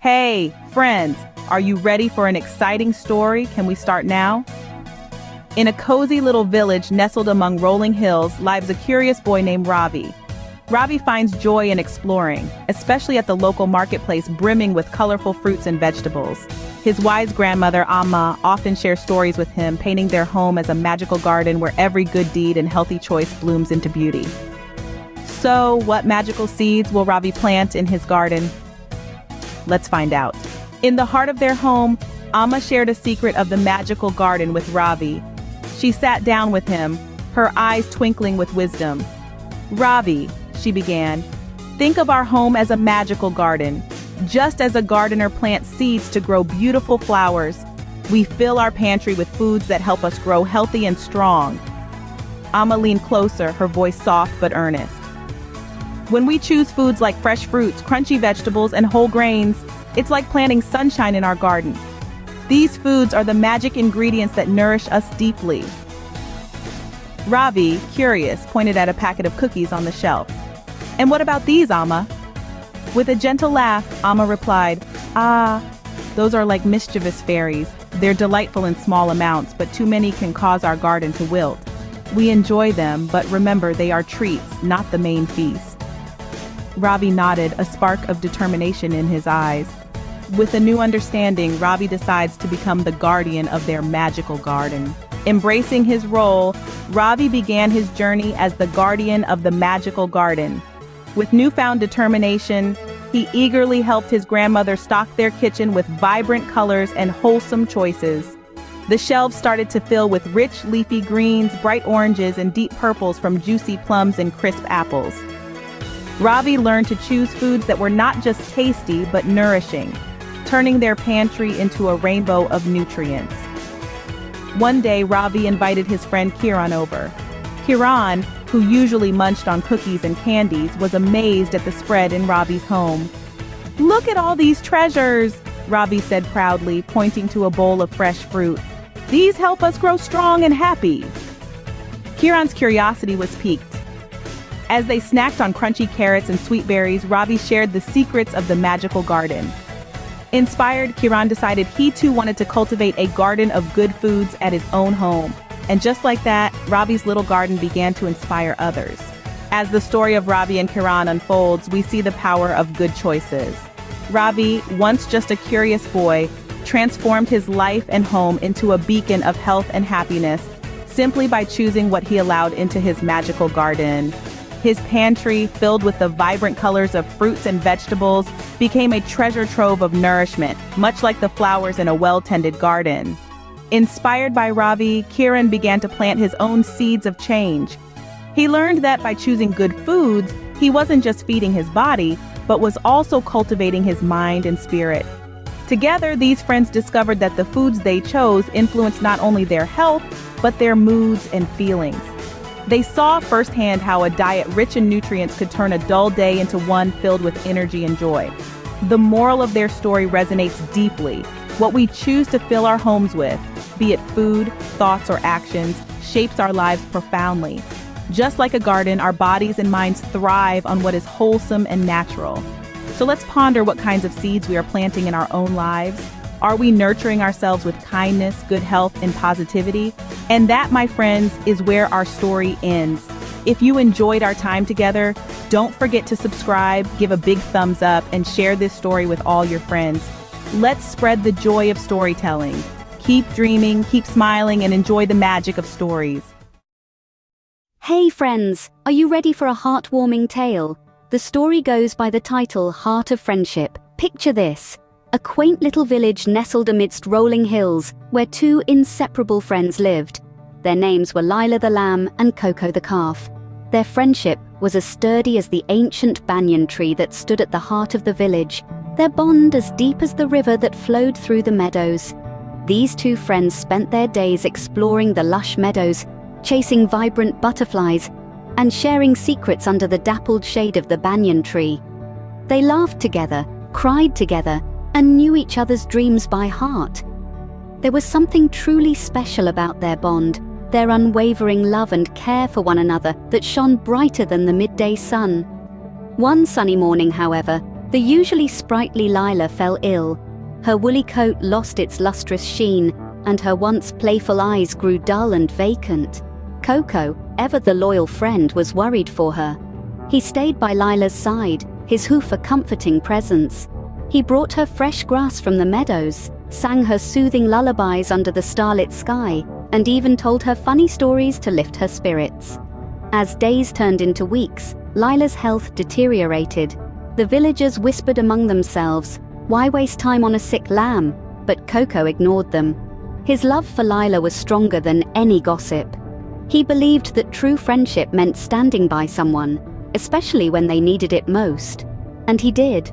Hey, friends, are you ready for an exciting story? Can we start now? In a cozy little village nestled among rolling hills lives a curious boy named Ravi. Ravi finds joy in exploring, especially at the local marketplace brimming with colorful fruits and vegetables. His wise grandmother, Amma, often shares stories with him, painting their home as a magical garden where every good deed and healthy choice blooms into beauty. So, what magical seeds will Ravi plant in his garden? Let's find out. In the heart of their home, Amma shared a secret of the magical garden with Ravi. She sat down with him, her eyes twinkling with wisdom. "Ravi," she began, "think of our home as a magical garden. Just as a gardener plants seeds to grow beautiful flowers, we fill our pantry with foods that help us grow healthy and strong." Amma leaned closer, her voice soft but earnest. "When we choose foods like fresh fruits, crunchy vegetables, and whole grains, it's like planting sunshine in our garden. These foods are the magic ingredients that nourish us deeply." Ravi, curious, pointed at a packet of cookies on the shelf. "And what about these, Amma?" With a gentle laugh, Amma replied, "Ah, those are like mischievous fairies. They're delightful in small amounts, but too many can cause our garden to wilt. We enjoy them, but remember they are treats, not the main feast." Ravi nodded, a spark of determination in his eyes. With a new understanding, Ravi decides to become the guardian of their magical garden. Embracing his role, Ravi began his journey as the guardian of the magical garden. With newfound determination, he eagerly helped his grandmother stock their kitchen with vibrant colors and wholesome choices. The shelves started to fill with rich leafy greens, bright oranges, and deep purples from juicy plums and crisp apples. Ravi learned to choose foods that were not just tasty but nourishing, turning their pantry into a rainbow of nutrients. One day, Ravi invited his friend Kiran over. Kiran, who usually munched on cookies and candies, was amazed at the spread in Ravi's home. "Look at all these treasures," Ravi said proudly, pointing to a bowl of fresh fruit. "These help us grow strong and happy." Kiran's curiosity was piqued. As they snacked on crunchy carrots and sweet berries, Ravi shared the secrets of the magical garden. Inspired, Kiran decided he too wanted to cultivate a garden of good foods at his own home. And just like that, Ravi's little garden began to inspire others. As the story of Ravi and Kiran unfolds, we see the power of good choices. Ravi, once just a curious boy, transformed his life and home into a beacon of health and happiness simply by choosing what he allowed into his magical garden. His pantry, filled with the vibrant colors of fruits and vegetables, became a treasure trove of nourishment, much like the flowers in a well-tended garden. Inspired by Ravi, Kiran began to plant his own seeds of change. He learned that by choosing good foods, he wasn't just feeding his body, but was also cultivating his mind and spirit. Together, these friends discovered that the foods they chose influenced not only their health, but their moods and feelings. They saw firsthand how a diet rich in nutrients could turn a dull day into one filled with energy and joy. The moral of their story resonates deeply. What we choose to fill our homes with, be it food, thoughts, or actions, shapes our lives profoundly. Just like a garden, our bodies and minds thrive on what is wholesome and natural. So let's ponder what kinds of seeds we are planting in our own lives. Are we nurturing ourselves with kindness, good health, and positivity? And that, my friends, is where our story ends. If you enjoyed our time together, don't forget to subscribe, give a big thumbs up, and share this story with all your friends. Let's spread the joy of storytelling. Keep dreaming, keep smiling, and enjoy the magic of stories. Hey friends, are you ready for a heartwarming tale? The story goes by the title Heart of Friendship. Picture this. A quaint little village nestled amidst rolling hills, where two inseparable friends lived. Their names were Lila the lamb and Coco the calf. Their friendship was as sturdy as the ancient banyan tree that stood at the heart of the village, their bond as deep as the river that flowed through the meadows. These two friends spent their days exploring the lush meadows, chasing vibrant butterflies, and sharing secrets under the dappled shade of the banyan tree. They laughed together, cried together, and knew each other's dreams by heart. There was something truly special about their bond, their unwavering love and care for one another that shone brighter than the midday sun. One sunny morning, however, The usually sprightly Lila fell ill. Her woolly coat lost its lustrous sheen, and her once playful eyes grew dull and vacant. Coco, ever the loyal friend, was worried for her. He stayed by Lila's side, his hoof a comforting presence. He brought her fresh grass from the meadows, sang her soothing lullabies under the starlit sky, and even told her funny stories to lift her spirits. As days turned into weeks, Lila's health deteriorated. The villagers whispered among themselves, "Why waste time on a sick lamb?" But Coco ignored them. His love for Lila was stronger than any gossip. He believed that true friendship meant standing by someone, especially when they needed it most. And he did.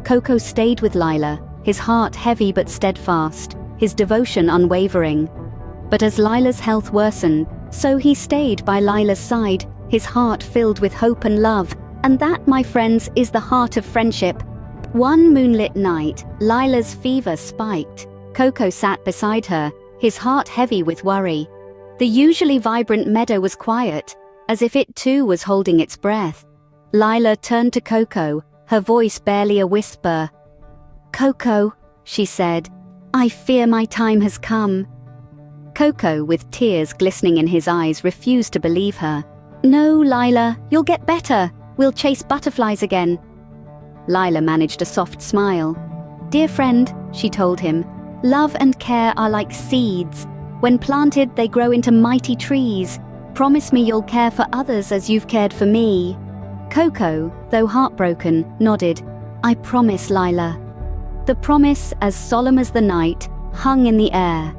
Coco stayed with Lila, his heart heavy but steadfast, his devotion unwavering. But as Lila's health worsened, so he stayed by Lila's side, his heart filled with hope and love. And that, my friends, is the heart of friendship. One moonlit night, Lila's fever spiked. Coco sat beside her, his heart heavy with worry. The usually vibrant meadow was quiet, as if it too was holding its breath. Lila turned to Coco, her voice barely a whisper. "Coco," she said, "I fear my time has come." Coco, with tears glistening in his eyes, refused to believe her. "No, Lila, you'll get better. We'll chase butterflies again." Lila managed a soft smile. "Dear friend," she told him, "love and care are like seeds. When planted, they grow into mighty trees. Promise me you'll care for others as you've cared for me." Coco, though heartbroken, nodded. "I promise, Lila." The promise, as solemn as the night, hung in the air.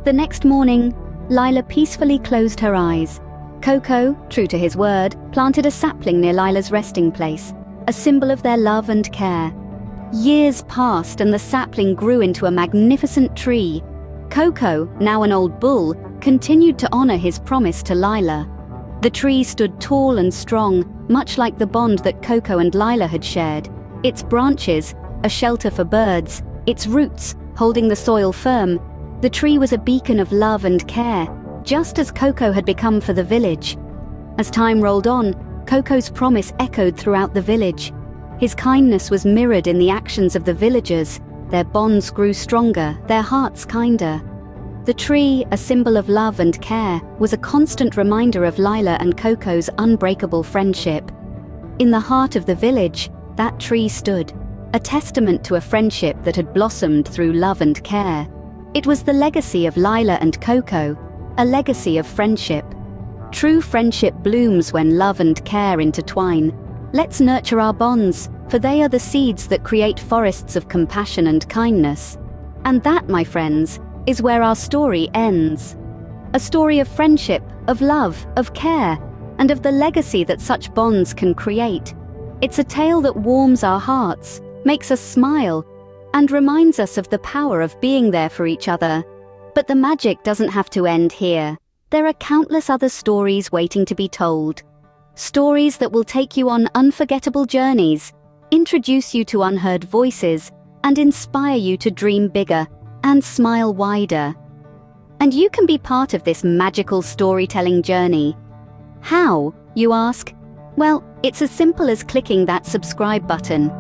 The next morning, Lila peacefully closed her eyes. Coco, true to his word, planted a sapling near Lila's resting place, a symbol of their love and care. Years passed and the sapling grew into a magnificent tree. Coco, now an old bull, continued to honor his promise to Lila. The tree stood tall and strong, much like the bond that Coco and Lila had shared. Its branches, a shelter for birds, its roots, holding the soil firm. The tree was a beacon of love and care, just as Coco had become for the village. As time rolled on, Coco's promise echoed throughout the village. His kindness was mirrored in the actions of the villagers. Their bonds grew stronger, their hearts kinder. The tree, a symbol of love and care, was a constant reminder of Lila and Coco's unbreakable friendship. In the heart of the village, that tree stood, a testament to a friendship that had blossomed through love and care. It was the legacy of Lila and Coco, a legacy of friendship. True friendship blooms when love and care intertwine. Let's nurture our bonds, for they are the seeds that create forests of compassion and kindness. And that, my friends, is where our story ends. A story of friendship, of love, of care, and of the legacy that such bonds can create. It's a tale that warms our hearts, makes us smile, and reminds us of the power of being there for each other. But the magic doesn't have to end here. There are countless other stories waiting to be told. Stories that will take you on unforgettable journeys, introduce you to unheard voices, and inspire you to dream bigger and smile wider. And you can be part of this magical storytelling journey. How, you ask? Well, it's as simple as clicking that subscribe button.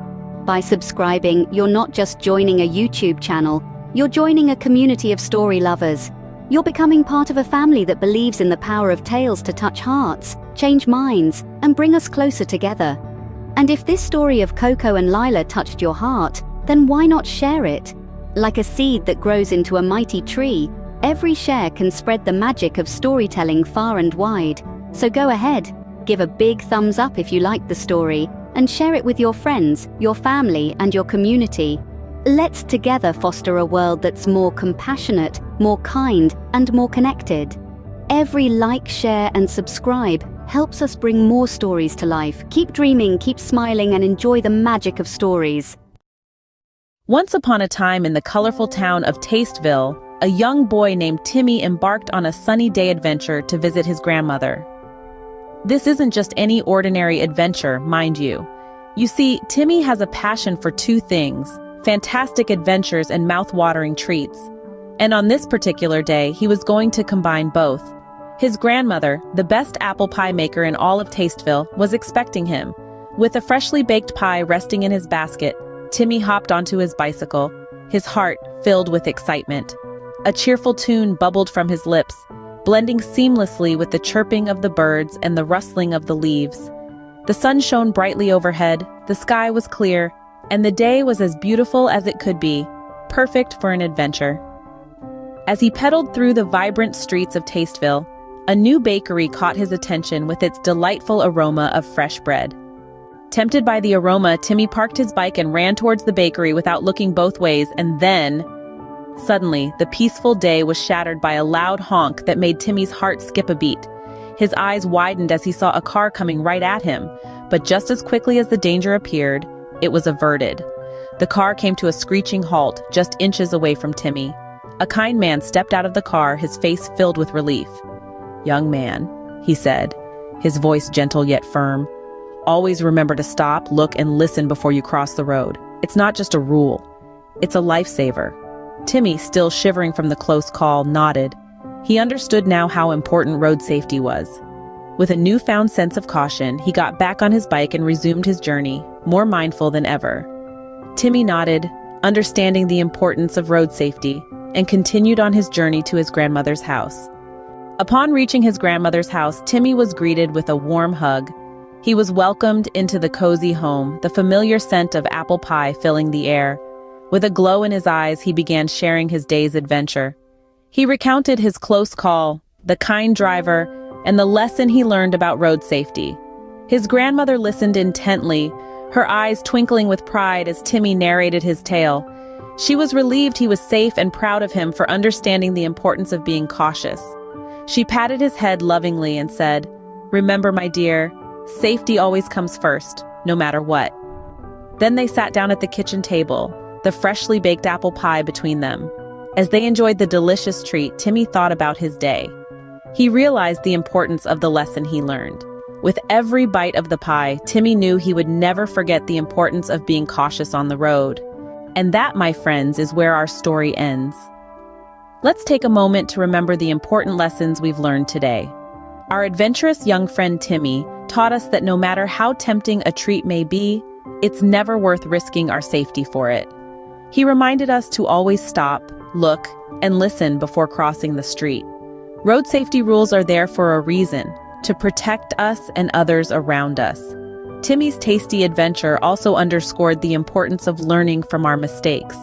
By subscribing, you're not just joining a YouTube channel, you're joining a community of story lovers. You're becoming part of a family that believes in the power of tales to touch hearts, change minds, and bring us closer together. And if this story of Coco and Lila touched your heart, then why not share it? Like a seed that grows into a mighty tree, every share can spread the magic of storytelling far and wide. So go ahead, give a big thumbs up if you liked the story, and share it with your friends, your family, and your community. Let's together foster a world that's more compassionate, more kind, and more connected. Every like, share, and subscribe helps us bring more stories to life. Keep dreaming, keep smiling, and enjoy the magic of stories. Once upon a time in the colorful town of Tasteville, a young boy named Timmy embarked on a sunny day adventure to visit his grandmother. This isn't just any ordinary adventure, mind you. You see, Timmy has a passion for two things: fantastic adventures and mouth-watering treats. And on this particular day, he was going to combine both. His grandmother, the best apple pie maker in all of Tasteville, was expecting him. With a freshly baked pie resting in his basket, Timmy hopped onto his bicycle, his heart filled with excitement. A cheerful tune bubbled from his lips, blending seamlessly with the chirping of the birds and the rustling of the leaves. The sun shone brightly overhead, the sky was clear, and the day was as beautiful as it could be, perfect for an adventure. As he pedaled through the vibrant streets of Tasteville, a new bakery caught his attention with its delightful aroma of fresh bread. Tempted by the aroma, Timmy parked his bike and ran towards the bakery without looking both ways, and then, suddenly, the peaceful day was shattered by a loud honk that made Timmy's heart skip a beat. His eyes widened as he saw a car coming right at him, but just as quickly as the danger appeared, it was averted. The car came to a screeching halt just inches away from Timmy. A kind man stepped out of the car, his face filled with relief. "Young man," he said, his voice gentle yet firm, "always remember to stop, look, and listen before you cross the road. It's not just a rule. It's a lifesaver." Timmy, still shivering from the close call, nodded. He understood now how important road safety was. With a newfound sense of caution, he got back on his bike and resumed his journey, more mindful than ever. Timmy nodded, understanding the importance of road safety, and continued on his journey to his grandmother's house. Upon reaching his grandmother's house, Timmy was greeted with a warm hug. He was welcomed into the cozy home, the familiar scent of apple pie filling the air. With a glow in his eyes, he began sharing his day's adventure. He recounted his close call, the kind driver, and the lesson he learned about road safety. His grandmother listened intently, her eyes twinkling with pride as Timmy narrated his tale. She was relieved he was safe and proud of him for understanding the importance of being cautious. She patted his head lovingly and said, "Remember, my dear, safety always comes first, no matter what." Then they sat down at the kitchen table, the freshly baked apple pie between them. As they enjoyed the delicious treat, Timmy thought about his day. He realized the importance of the lesson he learned. With every bite of the pie, Timmy knew he would never forget the importance of being cautious on the road. And that, my friends, is where our story ends. Let's take a moment to remember the important lessons we've learned today. Our adventurous young friend Timmy taught us that no matter how tempting a treat may be, it's never worth risking our safety for it. He reminded us to always stop, look, and listen before crossing the street. Road safety rules are there for a reason, to protect us and others around us. Timmy's tasty adventure also underscored the importance of learning from our mistakes.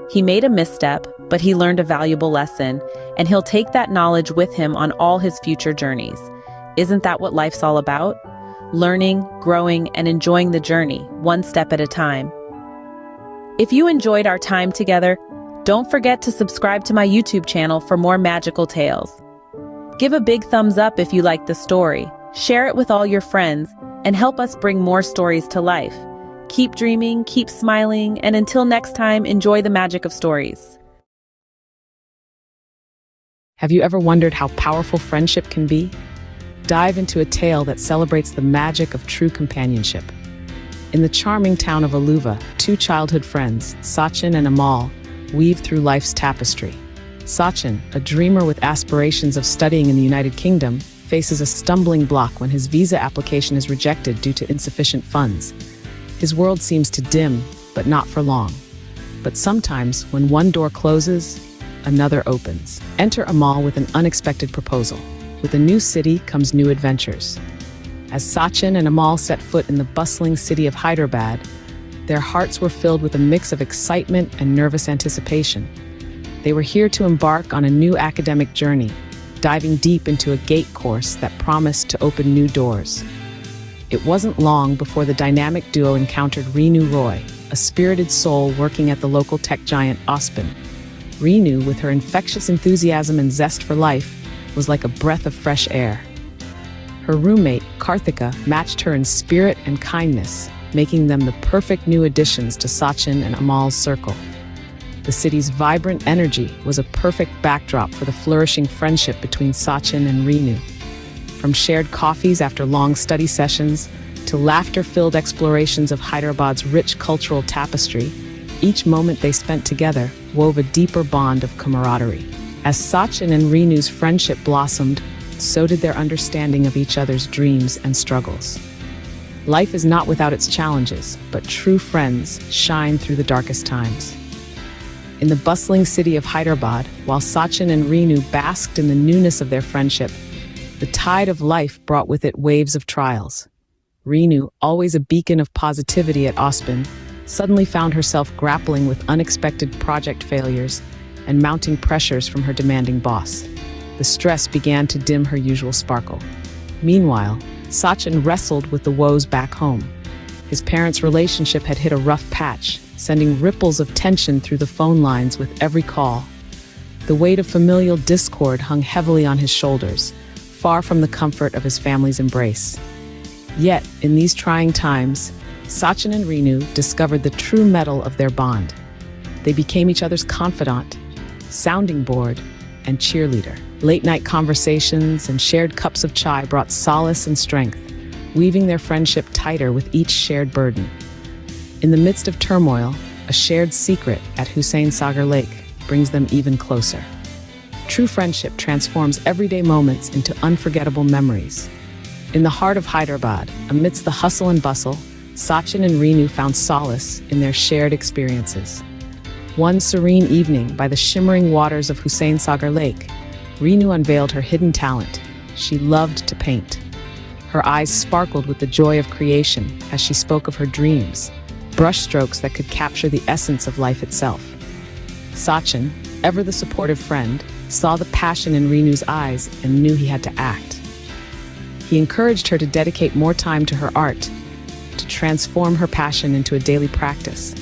He made a misstep, but he learned a valuable lesson, and he'll take that knowledge with him on all his future journeys. Isn't that what life's all about? Learning, growing, and enjoying the journey, one step at a time. If you enjoyed our time together, don't forget to subscribe to my YouTube channel for more magical tales. Give a big thumbs up if you like the story, share it with all your friends, and help us bring more stories to life. Keep dreaming, keep smiling, and until next time, enjoy the magic of stories. Have you ever wondered how powerful friendship can be? Dive into a tale that celebrates the magic of true companionship. In the charming town of Aluva, two childhood friends, Sachin and Amal, weave through life's tapestry. Sachin, a dreamer with aspirations of studying in the United Kingdom, faces a stumbling block when his visa application is rejected due to insufficient funds. His world seems to dim, but not for long. But sometimes, when one door closes, another opens. Enter Amal with an unexpected proposal. With a new city comes new adventures. As Sachin and Amal set foot in the bustling city of Hyderabad, their hearts were filled with a mix of excitement and nervous anticipation. They were here to embark on a new academic journey, diving deep into a GATE course that promised to open new doors. It wasn't long before the dynamic duo encountered Reenu Roy, a spirited soul working at the local tech giant Ospen. Reenu, with her infectious enthusiasm and zest for life, was like a breath of fresh air. Her roommate, Karthika, matched her in spirit and kindness, making them the perfect new additions to Sachin and Amal's circle. The city's vibrant energy was a perfect backdrop for the flourishing friendship between Sachin and Reenu. From shared coffees after long study sessions to laughter-filled explorations of Hyderabad's rich cultural tapestry, each moment they spent together wove a deeper bond of camaraderie. As Sachin and Reenu's friendship blossomed, so did their understanding of each other's dreams and struggles. Life is not without its challenges, but true friends shine through the darkest times. In the bustling city of Hyderabad, while Sachin and Renu basked in the newness of their friendship, the tide of life brought with it waves of trials. Renu, always a beacon of positivity at Ospin, suddenly found herself grappling with unexpected project failures and mounting pressures from her demanding boss. The stress began to dim her usual sparkle. Meanwhile, Sachin wrestled with the woes back home. His parents' relationship had hit a rough patch, sending ripples of tension through the phone lines with every call. The weight of familial discord hung heavily on his shoulders, far from the comfort of his family's embrace. Yet, in these trying times, Sachin and Renu discovered the true mettle of their bond. They became each other's confidant, sounding board, and cheerleader. Late-night conversations and shared cups of chai brought solace and strength, weaving their friendship tighter with each shared burden. In the midst of turmoil, a shared secret at Hussain Sagar Lake brings them even closer. True friendship transforms everyday moments into unforgettable memories. In the heart of Hyderabad, amidst the hustle and bustle, Sachin and Renu found solace in their shared experiences. One serene evening, by the shimmering waters of Hussain Sagar Lake, Renu unveiled her hidden talent. She loved to paint. Her eyes sparkled with the joy of creation as she spoke of her dreams, brushstrokes that could capture the essence of life itself. Sachin, ever the supportive friend, saw the passion in Renu's eyes and knew he had to act. He encouraged her to dedicate more time to her art, to transform her passion into a daily practice.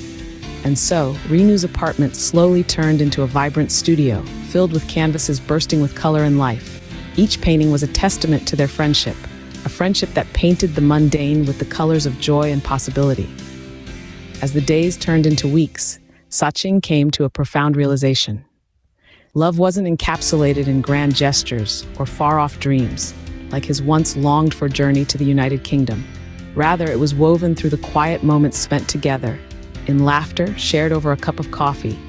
And so, Renu's apartment slowly turned into a vibrant studio, filled with canvases bursting with color and life. Each painting was a testament to their friendship, a friendship that painted the mundane with the colors of joy and possibility. As the days turned into weeks, Sachin came to a profound realization. Love wasn't encapsulated in grand gestures or far-off dreams, like his once longed-for journey to the United Kingdom. Rather, it was woven through the quiet moments spent together, in laughter shared over a cup of coffee,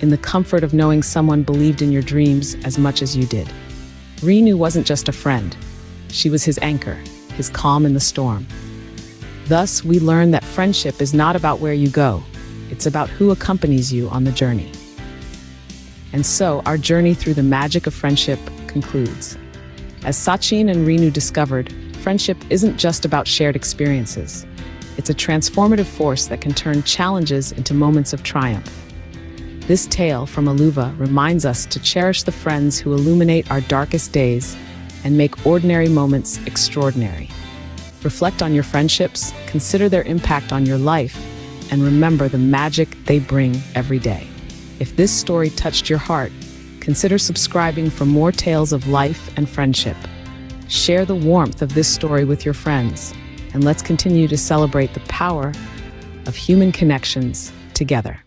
in the comfort of knowing someone believed in your dreams as much as you did. Renu wasn't just a friend. She was his anchor, his calm in the storm. Thus, we learn that friendship is not about where you go. It's about who accompanies you on the journey. And so, our journey through the magic of friendship concludes. As Sachin and Renu discovered, friendship isn't just about shared experiences. It's a transformative force that can turn challenges into moments of triumph. This tale from Aluva reminds us to cherish the friends who illuminate our darkest days and make ordinary moments extraordinary. Reflect on your friendships, consider their impact on your life, and remember the magic they bring every day. If this story touched your heart, consider subscribing for more tales of life and friendship. Share the warmth of this story with your friends, and let's continue to celebrate the power of human connections together.